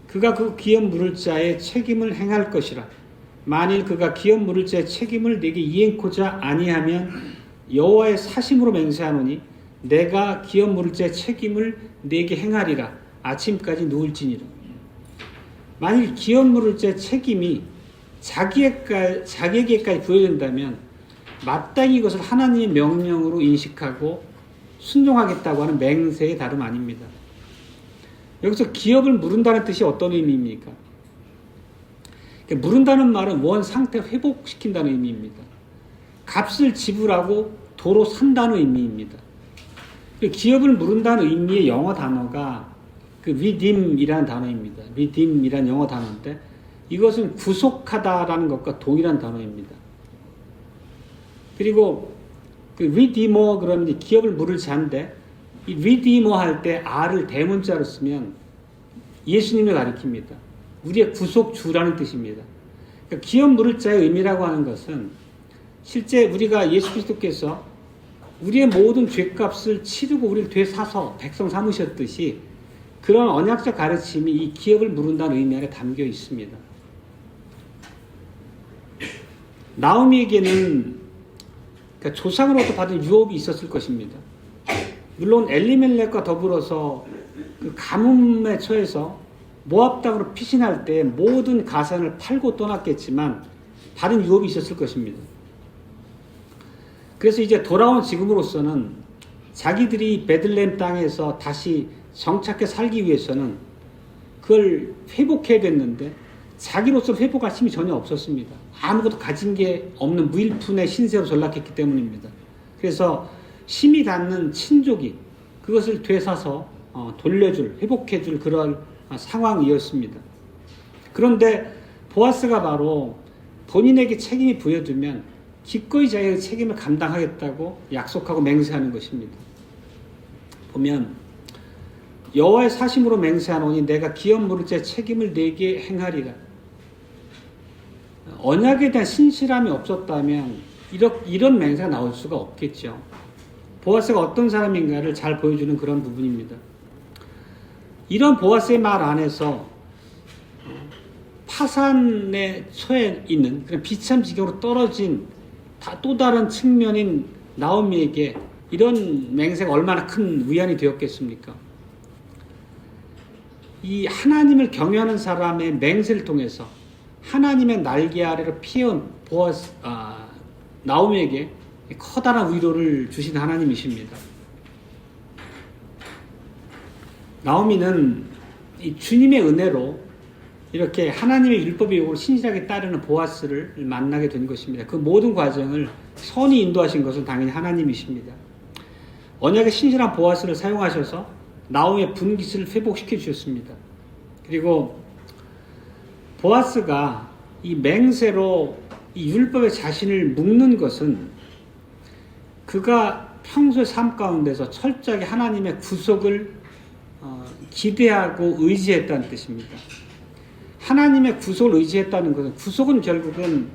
그가 그 기업 물을 자의 책임을 행할 것이라. 만일 그가 기업 물을 자의 책임을 내게 이행코자 아니하면 여호와의 사심으로 맹세하노니 내가 기업 물을 자의 책임을 내게 행하리라. 아침까지 누울지니라. 만일 기업 물을 자의 책임이 자기에게까지 부여된다면 마땅히 이것을 하나님의 명령으로 인식하고 순종하겠다고 하는 맹세의 다름 아닙니다. 여기서 기업을 물은다는 뜻이 어떤 의미입니까? 물은다는 말은 원 상태를 회복시킨다는 의미입니다. 값을 지불하고 도로 산다는 의미입니다. 기업을 물은다는 의미의 영어 단어가 그 redeem이라는 단어입니다. redeem이라는 영어 단어인데 이것은 구속하다라는 것과 동일한 단어입니다. 그리고 그 redeemer 그러면 기업을 물을 자인데 이 redeemer 할 때 R을 대문자로 쓰면 예수님을 가리킵니다. 우리의 구속주라는 뜻입니다. 그러니까 기업 물을 자의 의미라고 하는 것은 실제 우리가 예수 그리스도께서 우리의 모든 죄값을 치르고 우리를 되사서 백성 삼으셨듯이 그런 언약적 가르침이 이 기업을 물은다는 의미 안에 담겨 있습니다. 나오미에게는 그러니까 조상으로부터 받은 유업이 있었을 것입니다. 물론 엘리멜렉과 더불어서 그 가뭄에 처해서 모압 땅으로 피신할 때 모든 가산을 팔고 떠났겠지만 받은 유업이 있었을 것입니다. 그래서 이제 돌아온 지금으로서는 자기들이 베들레헴 땅에서 다시 정착해 살기 위해서는 그걸 회복해야 됐는데 자기로서 회복할 힘이 전혀 없었습니다. 아무것도 가진 게 없는 무일푼의 신세로 전락했기 때문입니다. 그래서 힘이 닿는 친족이 그것을 되사서 돌려줄, 회복해줄 그런 상황이었습니다. 그런데 보아스가 바로 본인에게 책임이 부여되면 기꺼이 자기의 책임을 감당하겠다고 약속하고 맹세하는 것입니다. 보면 여호와의 사심으로 맹세하노니 내가 기업 물을 자의 책임을 내게 행하리라. 언약에 대한 신실함이 없었다면 이런 맹세가 나올 수가 없겠죠. 보아스가 어떤 사람인가를 잘 보여주는 그런 부분입니다. 이런 보아스의 말 안에서 파산에 처해 있는 그런 비참 지경으로 떨어진 또 다른 측면인 나오미에게 이런 맹세가 얼마나 큰 위안이 되었겠습니까? 이 하나님을 경외하는 사람의 맹세를 통해서 하나님의 날개 아래로 피해온 나오미에게 커다란 위로를 주신 하나님이십니다. 나오미는 이 주님의 은혜로 이렇게 하나님의 율법의 요구를 신실하게 따르는 보아스를 만나게 된 것입니다. 그 모든 과정을 선히 인도하신 것은 당연히 하나님이십니다. 언약의 신실한 보아스를 사용하셔서 나오미의 분깃을 회복시켜 주셨습니다. 그리고 보아스가 이 맹세로 이 율법의 자신을 묶는 것은 그가 평소의 삶 가운데서 철저하게 하나님의 구속을 기대하고 의지했다는 뜻입니다. 하나님의 구속을 의지했다는 것은, 구속은 결국은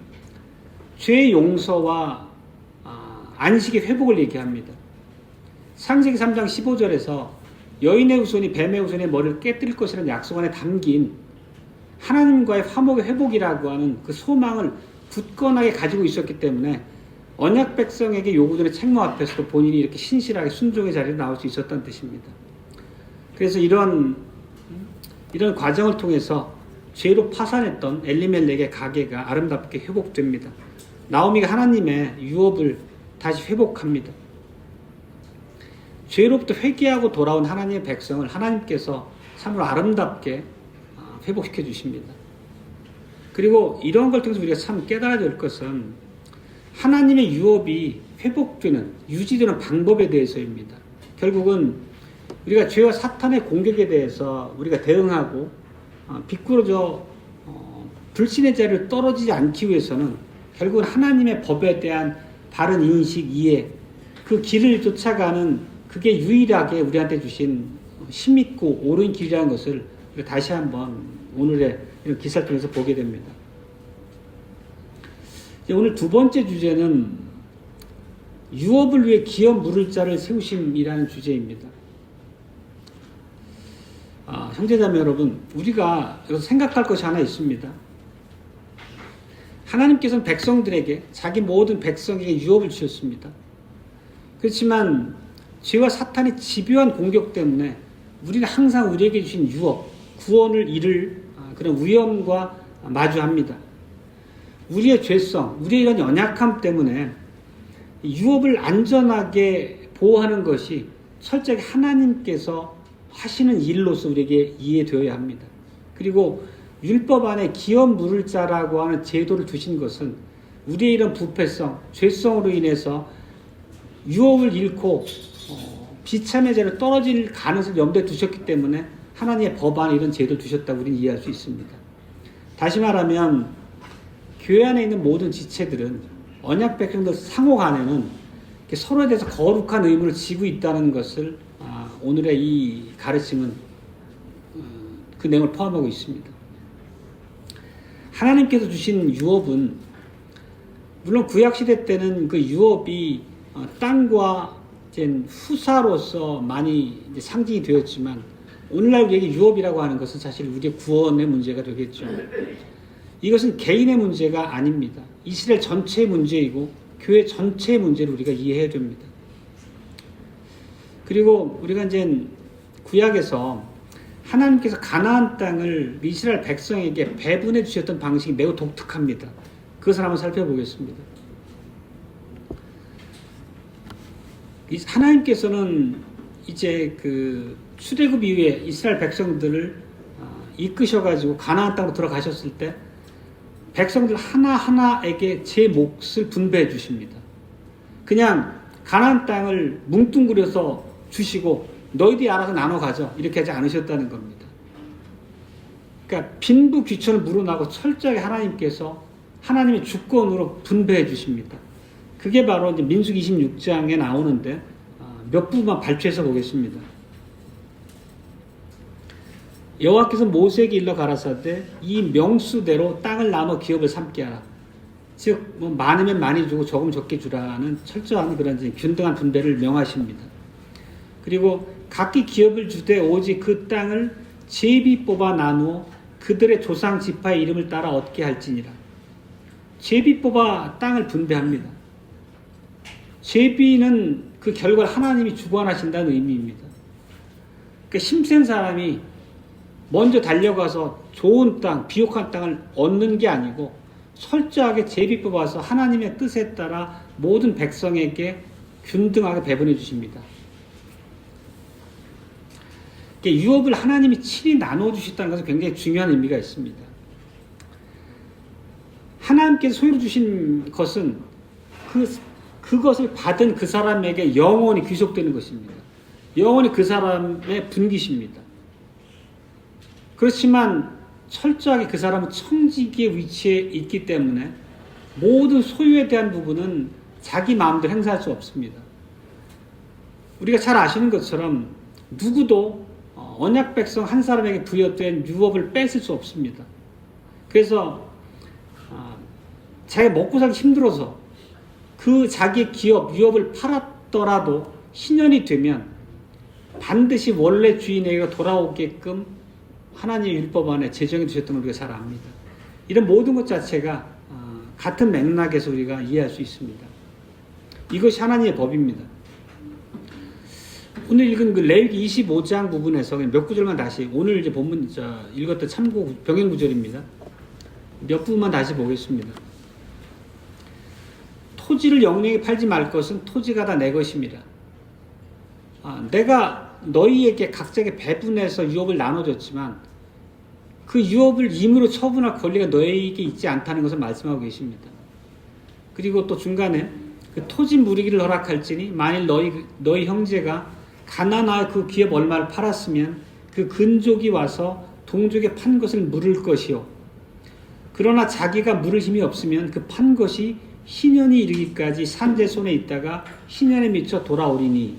죄의 용서와 안식의 회복을 얘기합니다. 창세기 3장 15절에서 여인의 후손이 뱀의 후손의 머리를 깨뜨릴 것이라는 약속 안에 담긴 하나님과의 화목의 회복이라고 하는 그 소망을 굳건하게 가지고 있었기 때문에 언약 백성에게 요구되는 책무 앞에서도 본인이 이렇게 신실하게 순종의 자리에 나올 수 있었다는 뜻입니다. 그래서 이런 과정을 통해서 죄로 파산했던 엘리멜렉의 가게가 아름답게 회복됩니다. 나오미가 하나님의 유업을 다시 회복합니다. 죄로부터 회개하고 돌아온 하나님의 백성을 하나님께서 참으로 아름답게 회복시켜 주십니다. 그리고 이런 걸 통해서 우리가 참 깨달아야 될 것은 하나님의 유업이 회복되는, 유지되는 방법에 대해서입니다. 결국은 우리가 죄와 사탄의 공격에 대해서 우리가 대응하고 비꾸러져 불신의 자리를 떨어지지 않기 위해서는 결국은 하나님의 법에 대한 바른 인식, 이해, 그 길을 쫓아가는 그게 유일하게 우리한테 주신 힘있고 옳은 길이라는 것을 다시 한번 오늘의 이런 기사를 통해서 보게 됩니다. 오늘 두 번째 주제는 유업을 위해 기업 물을 자를 세우심이라는 주제입니다. 형제자매 여러분, 우리가 여기서 생각할 것이 하나 있습니다. 하나님께서는 백성들에게, 자기 모든 백성에게 유업을 주셨습니다. 그렇지만 죄와 사탄의 집요한 공격 때문에 우리는 항상 우리에게 주신 유업, 구원을 잃을 그런 위험과 마주합니다. 우리의 죄성, 우리의 이런 연약함 때문에 유업을 안전하게 보호하는 것이 철저하게 하나님께서 하시는 일로서 우리에게 이해되어야 합니다. 그리고 율법 안에 기업 물을 자라고 하는 제도를 두신 것은 우리의 이런 부패성, 죄성으로 인해서 유업을 잃고 비참의 죄로 떨어질 가능성을 염두에 두셨기 때문에 하나님의 법 안에 이런 제도를 두셨다고 우리는 이해할 수 있습니다. 다시 말하면 교회 안에 있는 모든 지체들은 언약 백성들 상호 간에는 서로에 대해서 거룩한 의무를 지고 있다는 것을 오늘의 이 가르침은 그 내용을 포함하고 있습니다. 하나님께서 주신 유업은 물론 구약시대 때는 그 유업이 땅과 후사로서 많이 상징이 되었지만 오늘날 우리에게 유업이라고 하는 것은 사실 우리의 구원의 문제가 되겠죠. 이것은 개인의 문제가 아닙니다. 이스라엘 전체의 문제이고 교회 전체의 문제를 우리가 이해해야 됩니다. 그리고 우리가 이제 구약에서 하나님께서 가나안 땅을 이스라엘 백성에게 배분해 주셨던 방식이 매우 독특합니다. 그것을 한번 살펴보겠습니다. 하나님께서는 이제 그 출애굽 이후에 이스라엘 백성들을 이끄셔가지고 가나안 땅으로 들어가셨을 때 백성들 하나하나에게 제 몫을 분배해 주십니다. 그냥 가나안 땅을 뭉뚱그려서 주시고 너희들이 알아서 나눠 가져 이렇게 하지 않으셨다는 겁니다. 그러니까 빈부귀천을 물어나고 철저하게 하나님께서 하나님의 주권으로 분배해 주십니다. 그게 바로 이제 민수기 26장에 나오는데 몇 부분만 발췌해서 보겠습니다. 여호와께서 모세에게 일러 가라사대 이 명수대로 땅을 나눠 기업을 삼게 하라. 즉 많으면 많이 주고 적으면 적게 주라는 철저한 그런 균등한 분배를 명하십니다. 그리고 각기 기업을 주되 오직 그 땅을 제비 뽑아 나누어 그들의 조상 지파의 이름을 따라 얻게 할지니라. 제비 뽑아 땅을 분배합니다. 제비는 그 결과를 하나님이 주관하신다는 의미입니다. 그러니까 힘센 사람이 먼저 달려가서 좋은 땅, 비옥한 땅을 얻는 게 아니고 철저하게 제비 뽑아서 하나님의 뜻에 따라 모든 백성에게 균등하게 배분해 주십니다. 유업을 하나님이 친히 나눠주셨다는 것은 굉장히 중요한 의미가 있습니다. 하나님께서 소유로 주신 것은 그것을 받은 그 사람에게 영원히 귀속되는 것입니다. 영원히 그 사람의 분기십니다. 그렇지만 철저하게 그 사람은 청지기의 위치에 있기 때문에 모든 소유에 대한 부분은 자기 마음대로 행사할 수 없습니다. 우리가 잘 아시는 것처럼 누구도 언약 백성 한 사람에게 부여된 유업을 뺏을 수 없습니다. 그래서 자기가 먹고 살기 힘들어서 그 자기의 기업, 유업을 팔았더라도 신년이 되면 반드시 원래 주인에게 돌아오게끔 하나님의 율법 안에 제정해 두셨던 걸 우리가 잘 압니다. 이런 모든 것 자체가 같은 맥락에서 우리가 이해할 수 있습니다. 이것이 하나님의 법입니다. 오늘 읽은 그 레위기 25장 부분에서 몇 구절만 다시, 오늘 이제 본문 읽었던 참고 병행 구절입니다. 몇 부분만 다시 보겠습니다. 토지를 영령에게 팔지 말 것은 토지가 다 내 것입니다. 내가 너희에게 각자에게 배분해서 유업을 나눠줬지만 그 유업을 임의로 처분할 권리가 너희에게 있지 않다는 것을 말씀하고 계십니다. 그리고 또 중간에 그 토지 무르기를 허락할지니 만일 너희 형제가 가나안하여 그 기업 얼마를 팔았으면 그 근족이 와서 동족에 판 것을 물을 것이요 그러나 자기가 물을 힘이 없으면 그 판 것이 희년이 이르기까지 산재 손에 있다가 희년에 미쳐 돌아오리니.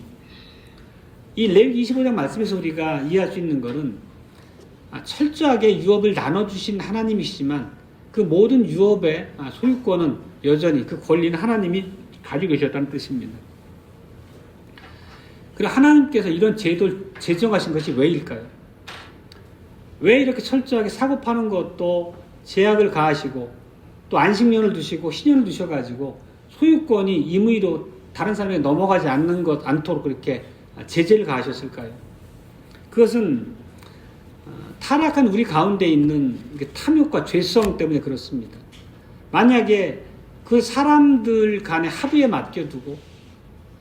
이 레위기 25장 말씀에서 우리가 이해할 수 있는 것은 철저하게 유업을 나눠주신 하나님이시지만 그 모든 유업의 소유권은 여전히, 그 권리는 하나님이 가지고 계셨다는 뜻입니다. 그리고 하나님께서 이런 제도를 제정하신 것이 왜일까요? 왜 이렇게 철저하게 사고 파는 것도 제약을 가하시고 또 안식년을 두시고 희년을 두셔가지고 소유권이 임의로 다른 사람에게 넘어가지 않도록 그렇게 제재를 가하셨을까요? 그것은 타락한 우리 가운데 있는 탐욕과 죄성 때문에 그렇습니다. 만약에 그 사람들 간의 합의에 맡겨두고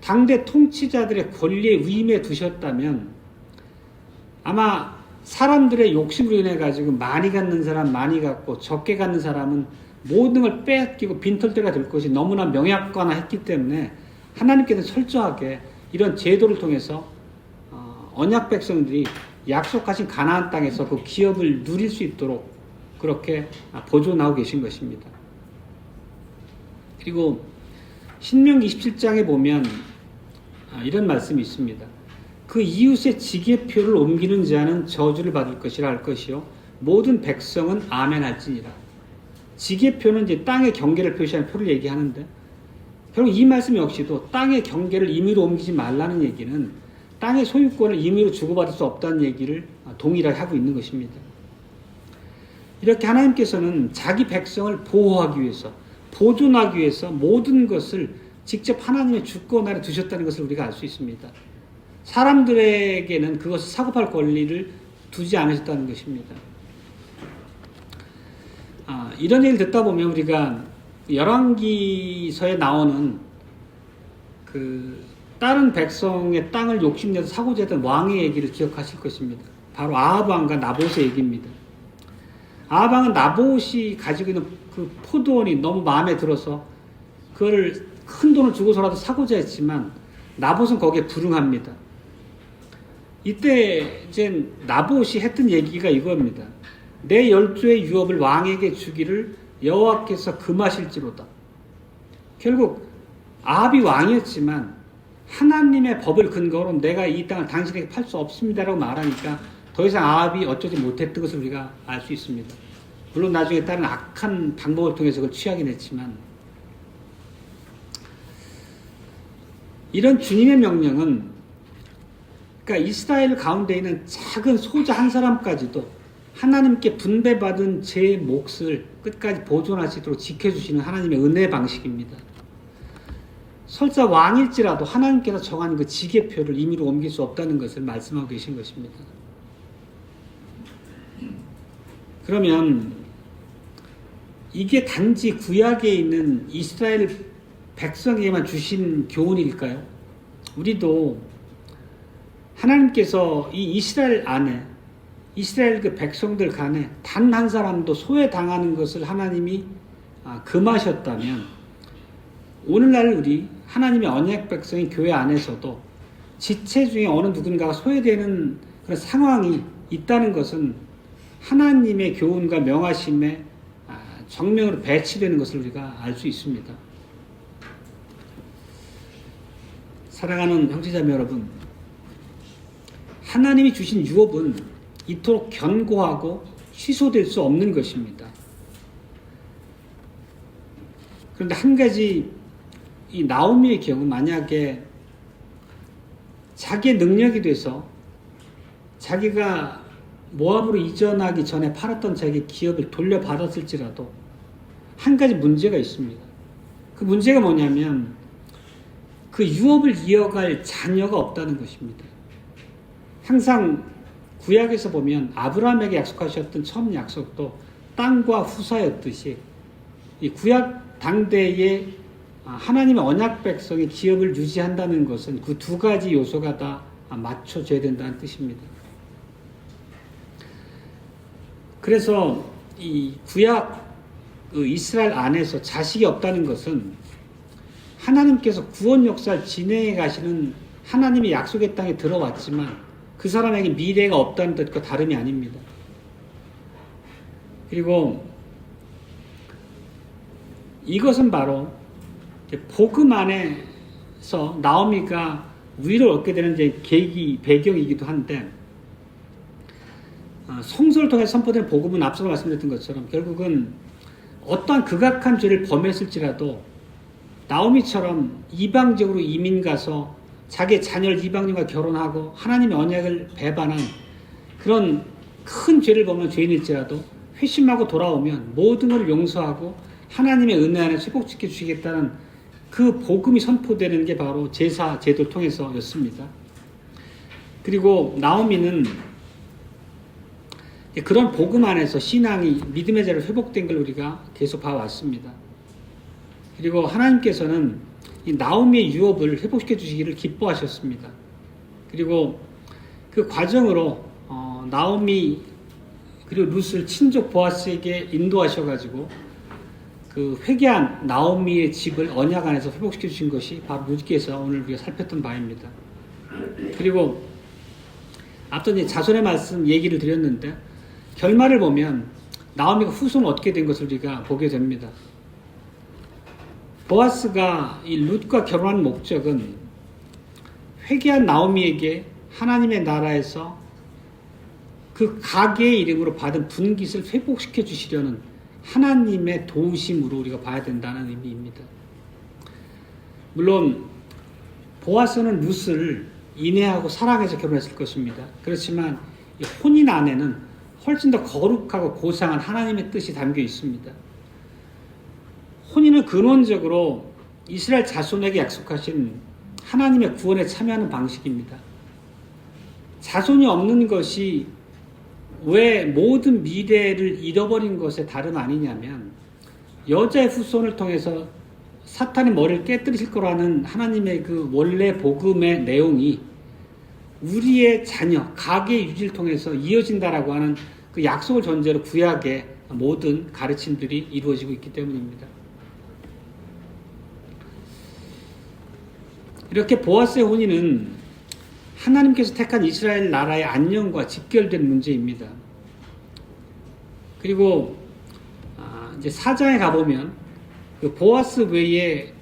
당대 통치자들의 권리에 위임해 두셨다면 아마 사람들의 욕심으로 인해 가지고 많이 갖는 사람 많이 갖고 적게 갖는 사람은 모든 걸 빼앗기고 빈털때가 될 것이 너무나 명약관화했기 때문에 하나님께서 철저하게 이런 제도를 통해서 언약 백성들이 약속하신 가나안 땅에서 그 기업을 누릴 수 있도록 그렇게 보존하고 계신 것입니다. 그리고 신명기 27장에 보면 이런 말씀이 있습니다. 그 이웃의 지게표를 옮기는 자는 저주를 받을 것이라 할 것이요 모든 백성은 아멘 할지니라. 지게표는 이제 땅의 경계를 표시하는 표를 얘기하는데 결국 이 말씀 역시도 땅의 경계를 임의로 옮기지 말라는 얘기는 땅의 소유권을 임의로 주고받을 수 없다는 얘기를 동일하게 하고 있는 것입니다. 이렇게 하나님께서는 자기 백성을 보호하기 위해서, 보존하기 위해서 모든 것을 직접 하나님의 주권 아래 두셨다는 것을 우리가 알 수 있습니다. 사람들에게는 그것을 사고팔 권리를 두지 않으셨다는 것입니다. 이런 얘기를 듣다 보면 우리가 열왕기서에 나오는 그 다른 백성의 땅을 욕심내서 사고자 했던 왕의 얘기를 기억하실 것입니다. 바로 아합 왕과 나봇의 얘기입니다. 아합 왕은 나봇이 가지고 있는 그 포도원이 너무 마음에 들어서 그걸 큰 돈을 주고서라도 사고자 했지만 나봇은 거기에 불응합니다. 이때 이제 나봇이 했던 얘기가 이겁니다. 내 12의 유업을 왕에게 주기를 여호와께서 금하실지로다. 결국 아합이 왕이었지만 하나님의 법을 근거로 내가 이 땅을 당신에게 팔 수 없습니다라고 말하니까 더 이상 아합이 어쩌지 못했던 것을 우리가 알 수 있습니다. 물론 나중에 다른 악한 방법을 통해서 그걸 취하긴 했지만 이런 주님의 명령은 그러니까 이스라엘 가운데 있는 작은 소자 한 사람까지도 하나님께 분배받은 제 몫을 끝까지 보존하시도록 지켜주시는 하나님의 은혜의 방식입니다. 설사 왕일지라도 하나님께서 정한 그 지게표를 임의로 옮길 수 없다는 것을 말씀하고 계신 것입니다. 그러면 이게 단지 구약에 있는 이스라엘 백성에게만 주신 교훈일까요? 우리도 하나님께서 이 이스라엘 안에 이스라엘 그 백성들 간에 단 한 사람도 소외당하는 것을 하나님이 금하셨다면 오늘날 우리 하나님의 언약 백성인 교회 안에서도 지체 중에 어느 누군가가 소외되는 그런 상황이 있다는 것은 하나님의 교훈과 명하심에 정면으로 배치되는 것을 우리가 알 수 있습니다. 사랑하는 형제자매 여러분, 하나님이 주신 유업은 이토록 견고하고 취소될 수 없는 것입니다. 그런데 한 가지, 이 나오미의 경우 만약에 자기의 능력이 돼서 자기가 모압으로 이전하기 전에 팔았던 자기의 기업을 돌려받았을지라도 한 가지 문제가 있습니다. 그 문제가 뭐냐면 그 유업을 이어갈 자녀가 없다는 것입니다. 항상 구약에서 보면 아브라함에게 약속하셨던 처음 약속도 땅과 후사였듯이 이 구약 당대에 하나님의 언약 백성의 기업을 유지한다는 것은 그 두 가지 요소가 다 맞춰져야 된다는 뜻입니다. 그래서 이 구약 이스라엘 안에서 자식이 없다는 것은 하나님께서 구원 역사를 진행해 가시는 하나님의 약속의 땅에 들어왔지만 그 사람에게 미래가 없다는 뜻과 다름이 아닙니다. 그리고 이것은 바로 복음 안에서 나오미가 위를 얻게 되는 계기, 배경이기도 한데 성서를 통해 선포된 복음은 앞서 말씀드렸던 것처럼 결국은 어떠한 극악한 죄를 범했을지라도 나오미처럼 이방적으로 이민 가서 자기의 자녀를 이방인과 결혼하고 하나님의 언약을 배반한 그런 큰 죄를 범한 죄인일지라도 회심하고 돌아오면 모든 것을 용서하고 하나님의 은혜 안에 회복시켜 주시겠다는 그 복음이 선포되는 게 바로 제사 제도를 통해서였습니다. 그리고 나오미는 그런 복음 안에서 신앙이 믿음의 자리로 회복된 걸 우리가 계속 봐왔습니다. 그리고 하나님께서는 이 나오미의 유업을 회복시켜 주시기를 기뻐하셨습니다. 그리고 그 과정으로 나오미 그리고 룻을 친족 보아스에게 인도하셔가지고 그 회개한 나오미의 집을 언약 안에서 회복시켜 주신 것이 바로 룻기에서 오늘 우리가 살폈던 바입니다. 그리고 앞서 이제 자손의 말씀 얘기를 드렸는데 결말을 보면 나오미가 후손을 얻게 된 것을 우리가 보게 됩니다. 보아스가 이 룻과 결혼한 목적은 회개한 나오미에게 하나님의 나라에서 그 가게의 이름으로 받은 분깃을 회복시켜 주시려는 하나님의 도우심으로 우리가 봐야 된다는 의미입니다. 물론 보아스는 룻을 인애하고 사랑해서 결혼했을 것입니다. 그렇지만 이 혼인 안에는 훨씬 더 거룩하고 고상한 하나님의 뜻이 담겨 있습니다. 혼인은 근원적으로 이스라엘 자손에게 약속하신 하나님의 구원에 참여하는 방식입니다. 자손이 없는 것이 왜 모든 미래를 잃어버린 것에 다름 아니냐면 여자의 후손을 통해서 사탄의 머리를 깨뜨리실 거라는 하나님의 그 원래 복음의 내용이 우리의 자녀, 가계의 유지를 통해서 이어진다라고 하는 그 약속을 전제로 구약의 모든 가르침들이 이루어지고 있기 때문입니다. 이렇게 보아스의 혼인은 하나님께서 택한 이스라엘 나라의 안녕과 직결된 문제입니다. 그리고 이제 4장에 가보면 그 보아스 외에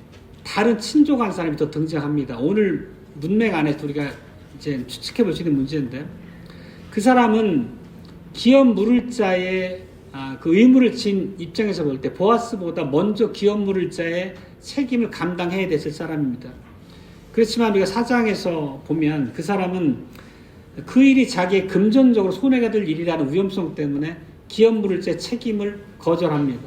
다른 친족한 사람이 더 등장합니다. 오늘 문맥 안에서 우리가 이제 추측해 볼 수 있는 문제인데 그 사람은 기업 물을 자의 그 의무를 진 입장에서 볼 때 보아스보다 먼저 기업 물을 자의 책임을 감당해야 됐을 사람입니다. 그렇지만 우리가 4장에서 보면 그 사람은 그 일이 자기의 금전적으로 손해가 될 일이라는 위험성 때문에 기업 물을 자의 책임을 거절합니다.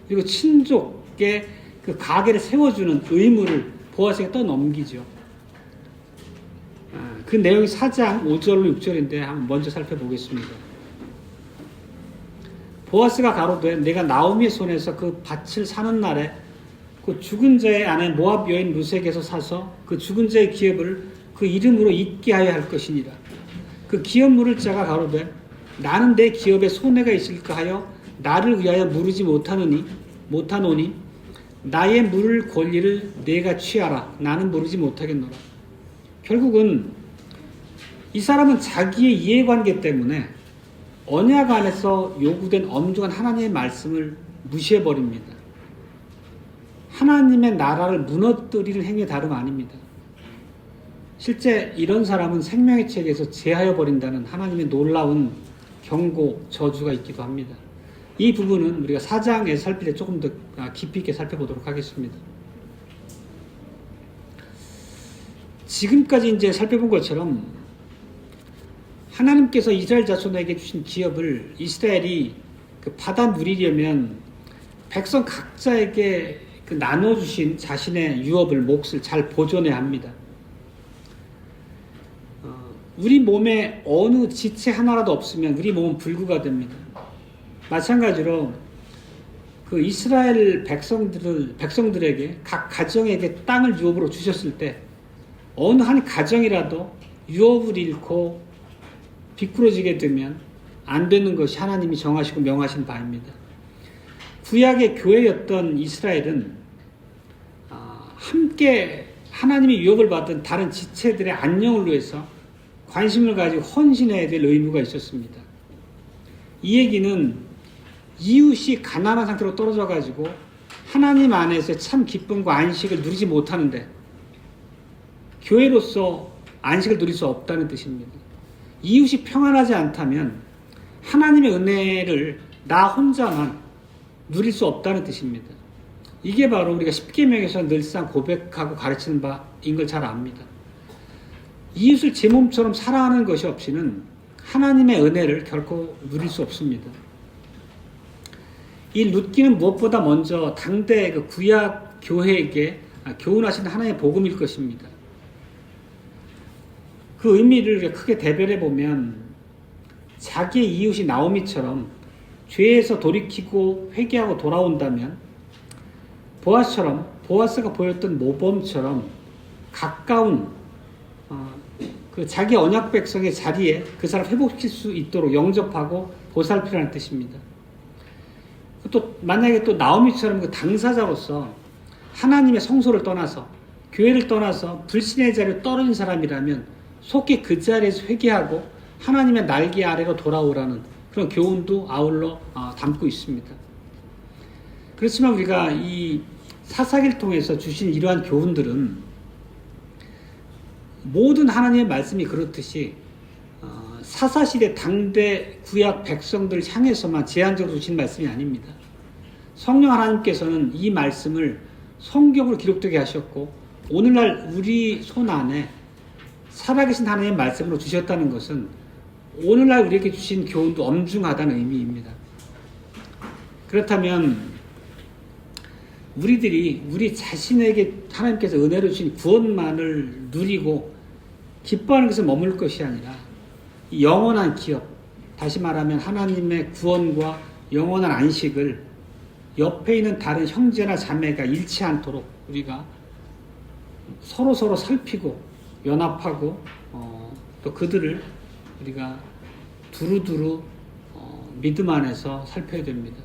그리고 친족의 그 가게를 세워주는 의무를 보아스에게 떠넘기죠. 그 내용이 4장 5절로 6절인데 한번 먼저 살펴보겠습니다. 보아스가 가로되 내가 나오미의 손에서 그 밭을 사는 날에 그 죽은 자의 아내 모압 여인 룻에게서 사서 그 죽은 자의 기업을 그 이름으로 잊게 하여 할 것이니라. 그 기업 물을 자가 가로되 나는 내 기업에 손해가 있을까 하여 나를 위하여 물으지 못하노니 나의 물을 권리를 내가 취하라. 나는 물으지 못하겠노라. 결국은 이 사람은 자기의 이해관계 때문에 언약 안에서 요구된 엄중한 하나님의 말씀을 무시해버립니다. 하나님의 나라를 무너뜨리는 행위의 다름 아닙니다. 실제 이런 사람은 생명의 책에서 제하여 버린다는 하나님의 놀라운 경고, 저주가 있기도 합니다. 이 부분은 우리가 4장에서 살필 때 조금 더 깊이 있게 살펴보도록 하겠습니다. 지금까지 이제 살펴본 것처럼 하나님께서 이스라엘 자손에게 주신 기업을 이스라엘이 받아 누리려면 백성 각자에게 나눠주신 자신의 유업을, 몫을 잘 보존해야 합니다. 우리 몸에 어느 지체 하나라도 없으면 우리 몸은 불구가 됩니다. 마찬가지로 그 이스라엘 백성들에게 각 가정에게 땅을 유업으로 주셨을 때 어느 한 가정이라도 유업을 잃고 비꾸러지게 되면 안 되는 것이 하나님이 정하시고 명하신 바입니다. 구약의 교회였던 이스라엘은 함께 하나님의 유업을 받은 다른 지체들의 안녕을 위해서 관심을 가지고 헌신해야 될 의무가 있었습니다. 이 얘기는 이웃이 가난한 상태로 떨어져 가지고 하나님 안에서 참 기쁨과 안식을 누리지 못하는데 교회로서 안식을 누릴 수 없다는 뜻입니다. 이웃이 평안하지 않다면 하나님의 은혜를 나 혼자만 누릴 수 없다는 뜻입니다. 이게 바로 우리가 십계명에서 늘상 고백하고 가르치는 바인 걸 잘 압니다. 이웃을 제 몸처럼 사랑하는 것이 없이는 하나님의 은혜를 결코 누릴 수 없습니다. 이 룻기는 무엇보다 먼저 당대 그 구약 교회에게 교훈하신 하나님의 복음일 것입니다. 그 의미를 크게 대별해 보면 자기의 이웃이 나오미처럼 죄에서 돌이키고 회개하고 돌아온다면 보아스가 보였던 모범처럼 가까운 그 자기 언약 백성의 자리에 그 사람 회복시킬 수 있도록 영접하고 보살피라는 뜻입니다. 또 만약에 또 나오미처럼 그 당사자로서 하나님의 성소를 떠나서 교회를 떠나서 불신의 자리로 떨어진 사람이라면 속히 그 자리에서 회개하고 하나님의 날개 아래로 돌아오라는 그런 교훈도 아울러 담고 있습니다. 그렇지만 우리가 이 사사기를 통해서 주신 이러한 교훈들은 모든 하나님의 말씀이 그렇듯이 사사시대 당대 구약 백성들을 향해서만 제한적으로 주신 말씀이 아닙니다. 성령 하나님께서는 이 말씀을 성경으로 기록되게 하셨고 오늘날 우리 손 안에 살아계신 하나님의 말씀으로 주셨다는 것은 오늘날 우리에게 주신 교훈도 엄중하다는 의미입니다. 그렇다면 우리들이 우리 자신에게 하나님께서 은혜로 주신 구원만을 누리고 기뻐하는 것에 머물 것이 아니라 영원한 기업, 다시 말하면 하나님의 구원과 영원한 안식을 옆에 있는 다른 형제나 자매가 잃지 않도록 우리가 서로 살피고 연합하고 또 그들을 우리가 두루두루 믿음 안에서 살펴야 됩니다.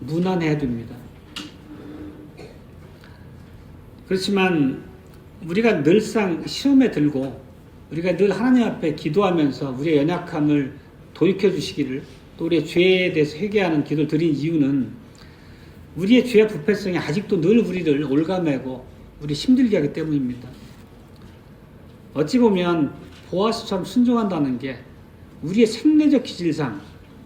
무난해야 됩니다. 그렇지만 우리가 늘상 시험에 들고 우리가 늘 하나님 앞에 기도하면서 우리의 연약함을 돌이켜 주시기를 또 우리의 죄에 대해서 회개하는 기도를 드린 이유는 우리의 죄와 부패성이 아직도 늘 우리를 올가매고 우리 힘들게 하기 때문입니다. 어찌 보면 보아스처럼 순종한다는 게 우리의 생리적 기질상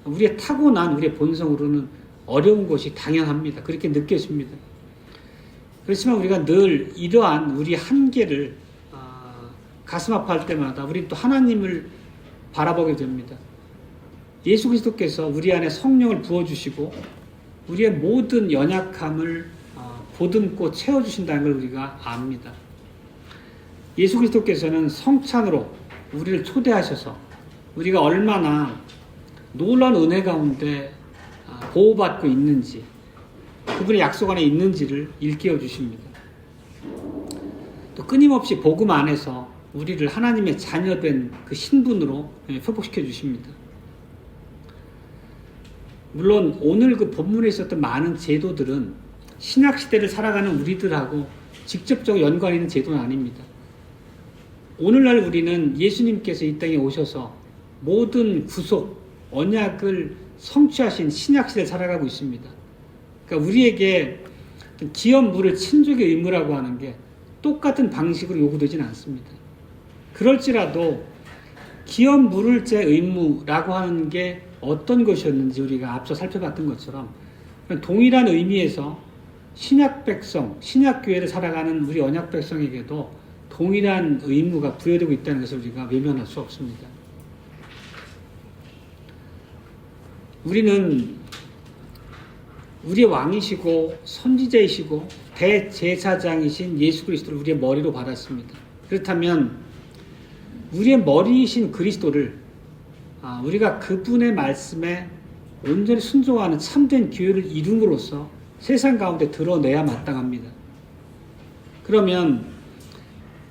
우리의 타고난 우리의 본성으로는 어려운 것이 당연합니다. 그렇게 느껴집니다. 그렇지만 우리가 늘 이러한 우리 한계를 가슴 아파할 때마다 우리 또 하나님을 바라보게 됩니다. 예수 그리스도께서 우리 안에 성령을 부어주시고 우리의 모든 연약함을 보듬고 채워주신다는 걸 우리가 압니다. 예수 그리스도께서는 성찬으로 우리를 초대하셔서 우리가 얼마나 놀라운 은혜 가운데 보호받고 있는지 그분의 약속 안에 있는지를 일깨워 주십니다. 또 끊임없이 복음 안에서 우리를 하나님의 자녀된 그 신분으로 회복시켜 주십니다. 물론 오늘 그 본문에 있었던 많은 제도들은 신약시대를 살아가는 우리들하고 직접적으로 연관이 있는 제도는 아닙니다. 오늘날 우리는 예수님께서 이 땅에 오셔서 모든 구속, 언약을 성취하신 신약시대를 살아가고 있습니다. 그러니까 우리에게 기업물을 친족의 의무라고 하는 게 똑같은 방식으로 요구되지는 않습니다. 그럴지라도 기업물을 제 의무라고 하는 게 어떤 것이었는지 우리가 앞서 살펴봤던 것처럼 동일한 의미에서 신약 백성, 신약 교회를 살아가는 우리 언약 백성에게도 동일한 의무가 부여되고 있다는 것을 우리가 외면할 수 없습니다. 우리는 우리의 왕이시고 선지자이시고 대제사장이신 예수 그리스도를 우리의 머리로 받았습니다. 그렇다면 우리의 머리이신 그리스도를 우리가 그분의 말씀에 온전히 순종하는 참된 교회를 이룸으로써 세상 가운데 드러내야 마땅합니다. 그러면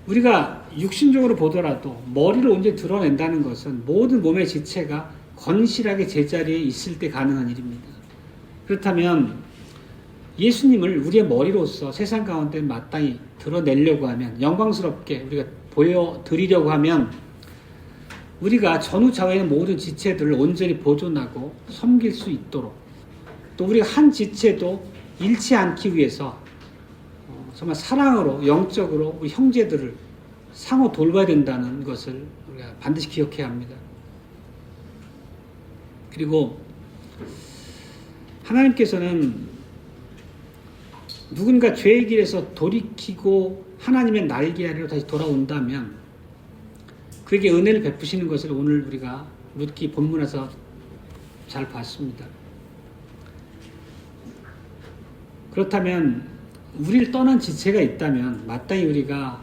우리가 육신적으로 보더라도 머리를 온전히 드러낸다는 것은 모든 몸의 지체가 건실하게 제자리에 있을 때 가능한 일입니다. 그렇다면 예수님을 우리의 머리로서 세상 가운데 마땅히 드러내려고 하면, 영광스럽게 우리가 보여드리려고 하면 우리가 전후좌우에 있는 모든 지체들을 온전히 보존하고 섬길 수 있도록, 또 우리가 한 지체도 잃지 않기 위해서 정말 사랑으로 영적으로 우리 형제들을 상호 돌봐야 된다는 것을 우리가 반드시 기억해야 합니다. 그리고 하나님께서는 누군가 죄의 길에서 돌이키고 하나님의 날개 아래로 다시 돌아온다면 그에게 은혜를 베푸시는 것을 오늘 우리가 룻기 본문에서 잘 봤습니다. 그렇다면 우리를 떠난 지체가 있다면 마땅히 우리가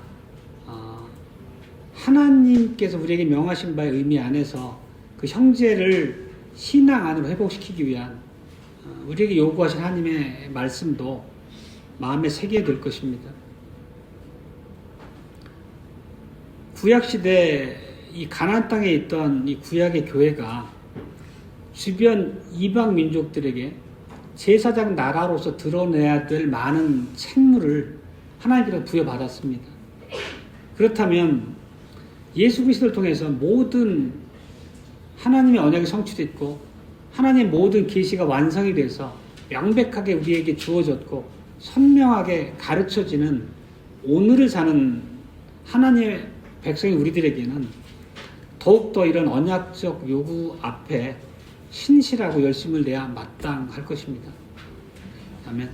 하나님께서 우리에게 명하신 바의 의미 안에서 그 형제를 신앙 안으로 회복시키기 위한 우리에게 요구하신 하나님의 말씀도 마음에 새겨야 될 것입니다. 구약시대 이 가나안 땅에 있던 이 구약의 교회가 주변 이방 민족들에게 제사장 나라로서 드러내야 될 많은 책무를 하나님께서 부여받았습니다. 그렇다면 예수 그리스도를 통해서 모든 하나님의 언약이 성취됐고 하나님의 모든 계시가 완성이 돼서 명백하게 우리에게 주어졌고 선명하게 가르쳐지는 오늘을 사는 하나님의 백성이 우리들에게는 더욱더 이런 언약적 요구 앞에 신실하고 열심을 내야 마땅할 것입니다. 아멘.